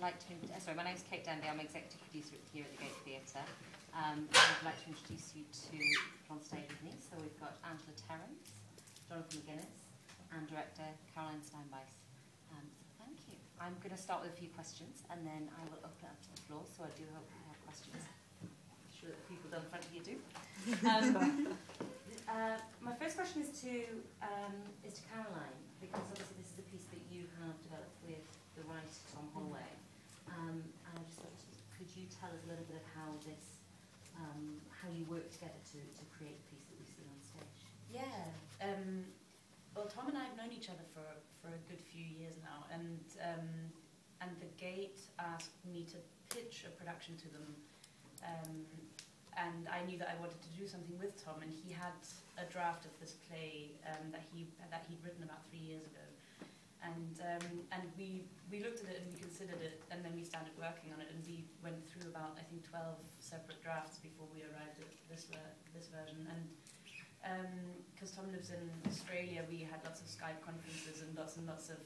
like to, sorry, my name's Kate Denby. I'm executive producer here at the Gate Theatre. I'd like to introduce you to on stage with me. So we've got Terence, Jonathan McGuinness, and director Caroline Steinbeis. So thank you. I'm going to start with a few questions, and then I will open it up to the floor. So I do hope you have questions. I'm sure that the people down front of you do. My first question is to Caroline, because obviously this is a piece that you have developed with the writer Tom Holloway. And I just thought, could you tell us a little bit of how this, how you work together to create the piece that we see on stage? Yeah. Well, Tom and I have known each other for a good few years now, and the Gate asked me to pitch a production to them, and I knew that I wanted to do something with Tom, and he had a draft of this play that he'd written about 3 years ago, and we looked at it and we considered it, and then we started working on it, and we went through about, I think, 12 separate drafts before we arrived at this version. And because Tom lives in Australia, we had lots of Skype conferences and lots of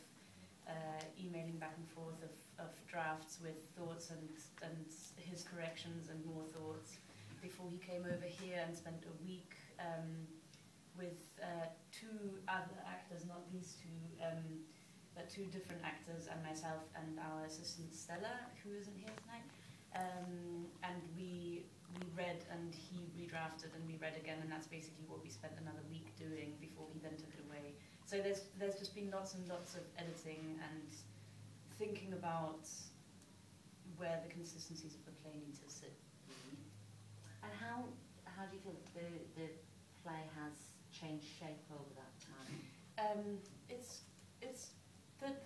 emailing back and forth of drafts with thoughts and his corrections and more thoughts before he came over here and spent a week with two other actors, not these two, but two different actors and myself and our assistant Stella, who isn't here tonight. And we read, and he redrafted, and we read again, and that's basically what we spent another week doing before he then took it away. So there's just been lots and lots of editing and thinking about where the consistencies of the play need to sit. And how do you feel that the play has changed shape over that time?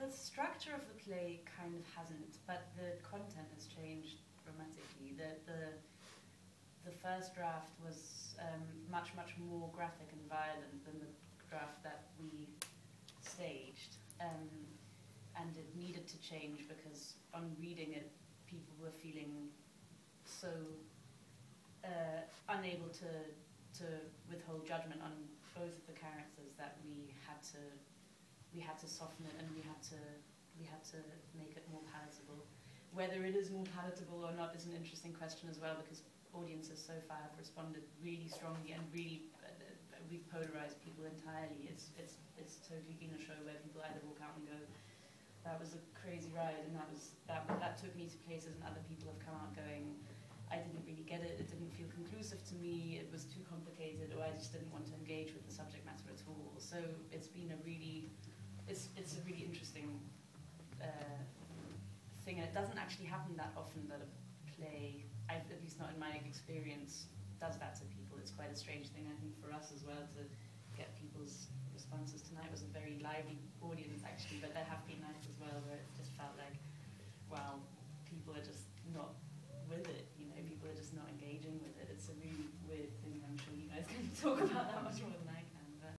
The structure of the play kind of hasn't, but the content has changed dramatically. The first draft was much more graphic and violent than the draft that we staged, and it needed to change because on reading it, people were feeling so unable to withhold judgment on both of the characters that we had to soften it, and we had to make it more palatable. Whether it is more palatable or not is an interesting question as well, because audiences so far have responded really strongly, and really we've polarized people entirely. It's totally been a show where people either walk out and go, that was a crazy ride, and that took me to places, and other people have come out going, I didn't really get it, it didn't feel conclusive to me, it was too complicated, or I just didn't want to engage with the subject matter at all. So it's been a really interesting thing, and it doesn't actually happen that often that a play, at least not in my experience, does that to people. It's quite a strange thing, I think, for us as well, to get people's responses. Tonight was a very lively audience, actually, but there have been nights as well where it just felt like, wow, people are just not with it, you know, people are just not engaging with it. It's a really weird thing. I'm sure you guys can talk about that